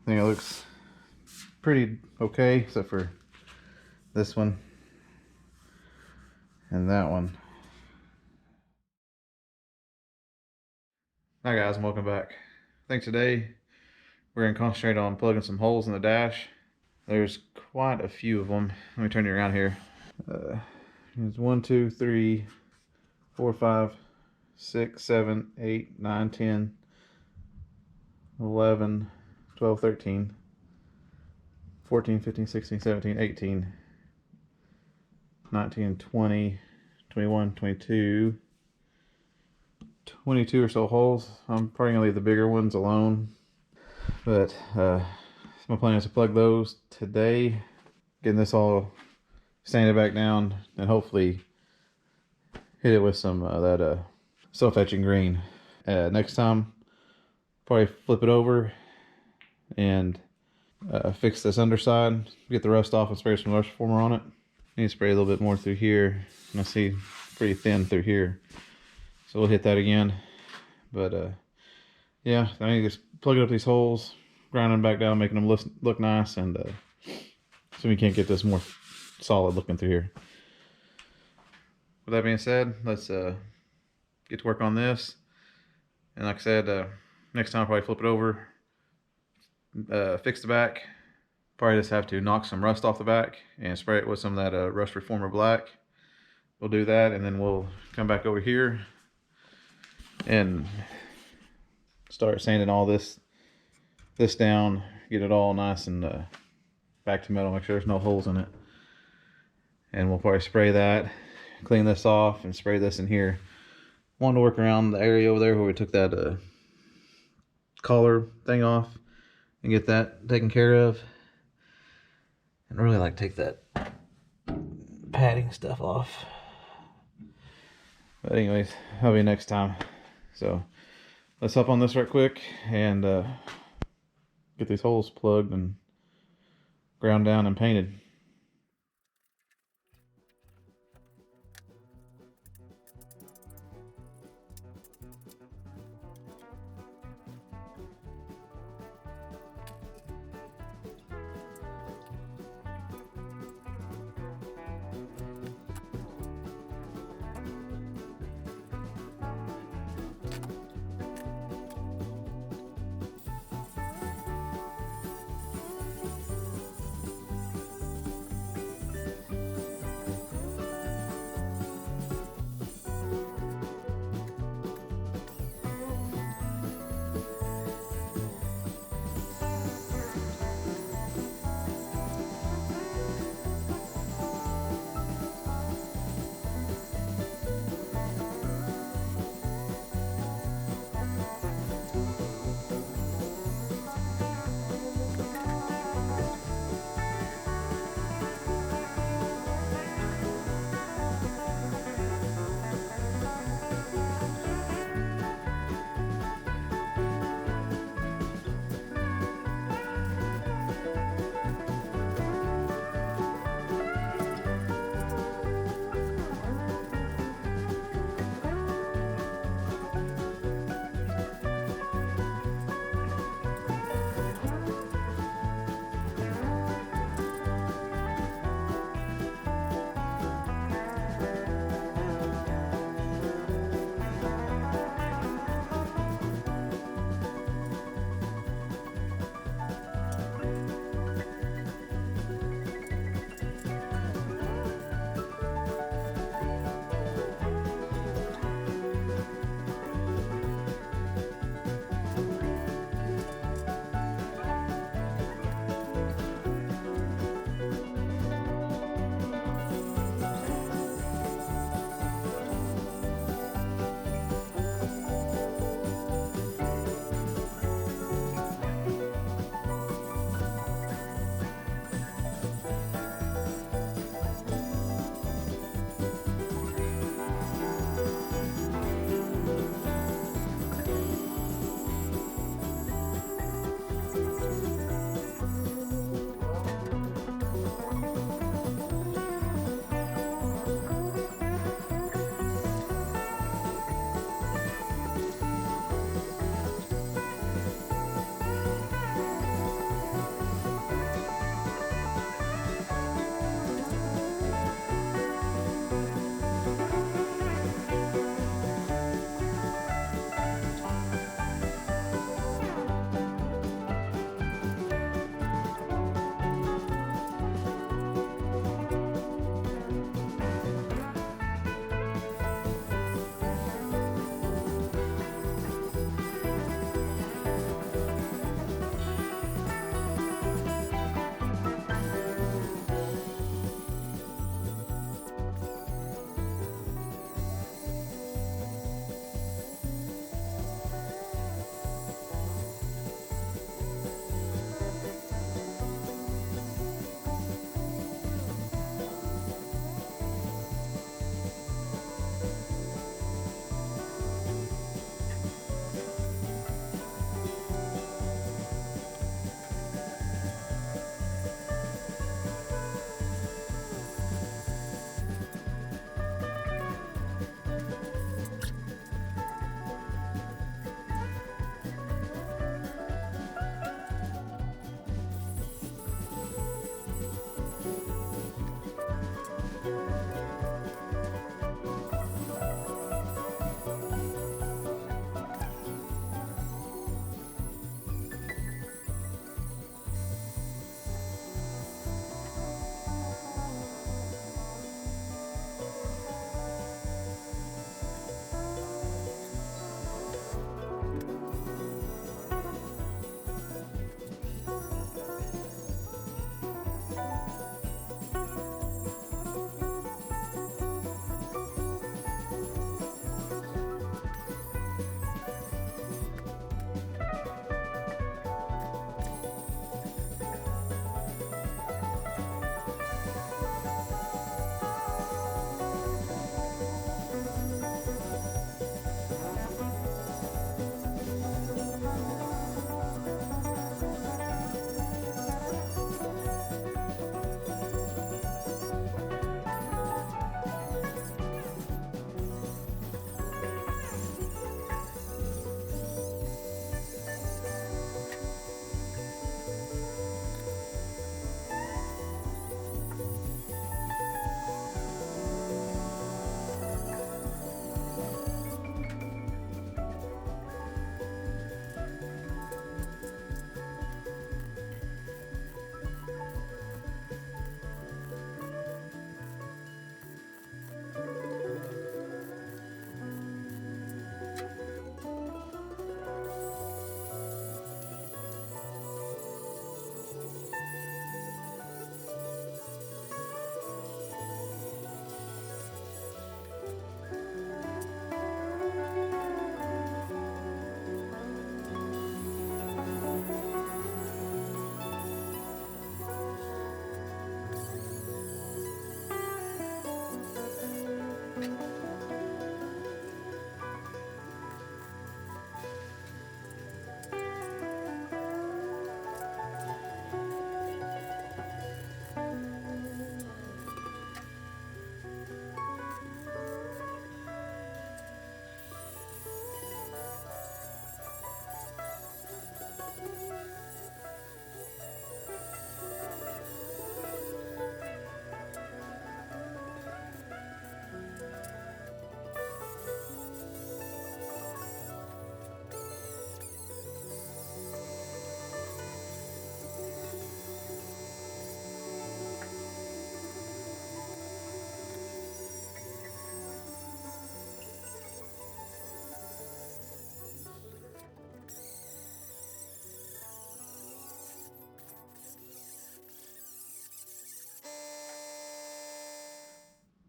I think it looks pretty okay, except for this one and that one. Hi guys, and welcome back. I think today we're going to concentrate on plugging some holes in the dash. There's quite a few of them. Let me turn you around here. There's 1, 2, 3, 4, 5, 6, 7, 8, 9, 10, 11, 12, 13, 14, 15, 16, 17, 18, 19, 20, 21, 22, 22 or so holes. I'm probably going to leave the bigger ones alone. But my plan is to plug those today, getting this all sanded back down, and hopefully hit it with some that self-etching green. Next time, probably flip it over and fix this underside, get the rust off and spray some rust reformer on it. I need to spray a little bit more through here, and I see pretty thin through here. So we'll hit that again. But yeah, I need to just plug up these holes, grind them back down, making them look nice, and so we can't get this more solid looking through here. With that being said, let's get to work on this. And like I said, next time I'll probably flip it over, fix the back. Probably just have to knock some rust off the back and spray it with some of that rust reformer black. We'll do that, and then we'll come back over here and start sanding all this down, get it all nice and back to metal, make sure there's no holes in it. And we'll probably spray that, clean this off, and spray this in here. Wanted to work around the area over there where we took that collar thing off and get that taken care of. And really like take that padding stuff off. But anyways, that'll be next time. So let's hop on this right quick and get these holes plugged and ground down and painted.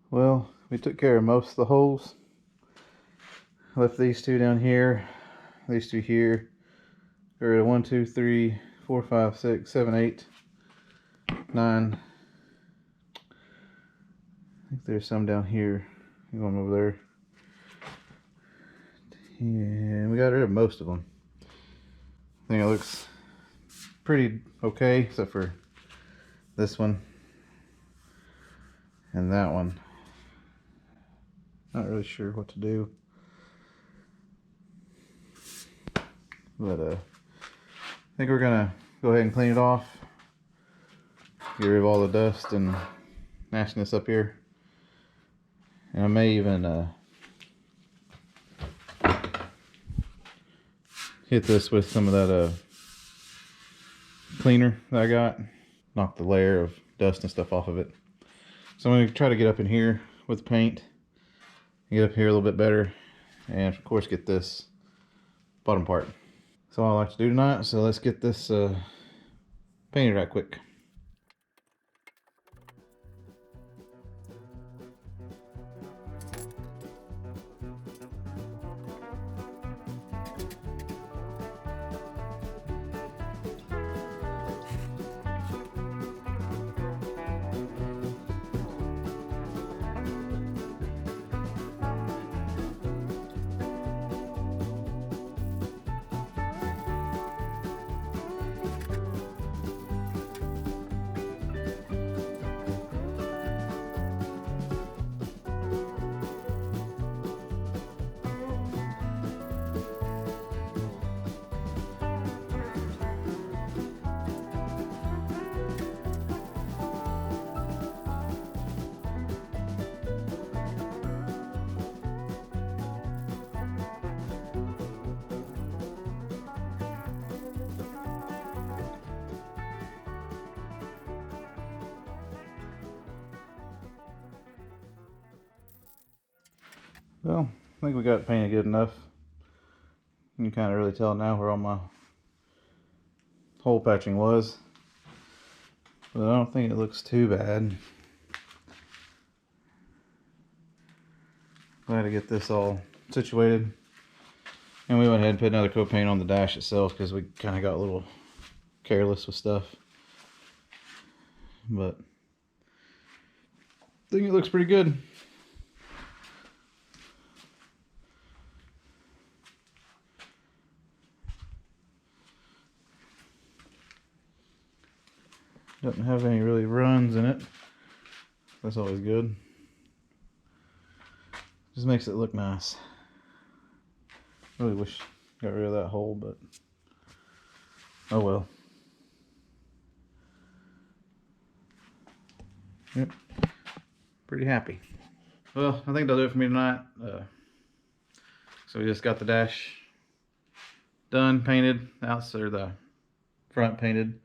Well, we took care of most of the holes. Left these two down here, these two here. Got rid of 1, 2, 3, 4, 5, 6, 7, 8, 9. I think there's some down here. One over there. And we got rid of most of them. I think it looks pretty okay, except for this one and that one. Not really sure what to do. But I think we're gonna go ahead and clean it off. Get rid of all the dust and nastiness up here. And I may even hit this with some of that cleaner that I got. Knock the layer of dust and stuff off of it. So I'm gonna try to get up in here with the paint. Get up here a little bit better. And of course get this bottom part. That's all I like to do tonight. So let's get this painted right quick. Well, I think we got it painted good enough. You can kind of really tell now where all my hole patching was. But I don't think it looks too bad. Glad to get this all situated. And we went ahead and put another coat of paint on the dash itself because we kind of got a little careless with stuff. But I think it looks pretty good. Doesn't have any really runs in it. That's always good. Just makes it look nice. Really wish I got rid of that hole, but oh well. Yep. Pretty happy. Well, I think that'll do it for me tonight. So we just got the dash done, painted, outside or the front painted.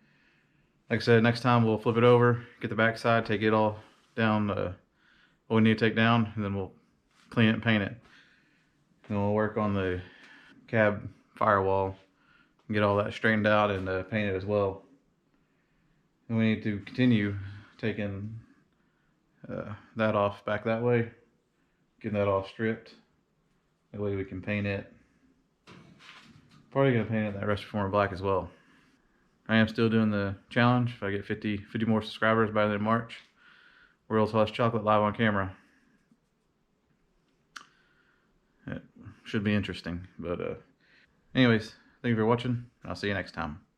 Like I said, next time we'll flip it over, get the back side, take it all down, what we need to take down, and then we'll clean it and paint it. And we'll work on the cab firewall and get all that straightened out and paint it as well. And we need to continue taking that off back that way, getting that all stripped. That way we can paint it. Probably gonna paint it that Rust Reformer black as well. I am still doing the challenge. If I get 50 more subscribers by the end of March, World's Hottest Chocolate live on camera. It should be interesting. But anyways, thank you for watching. I'll see you next time.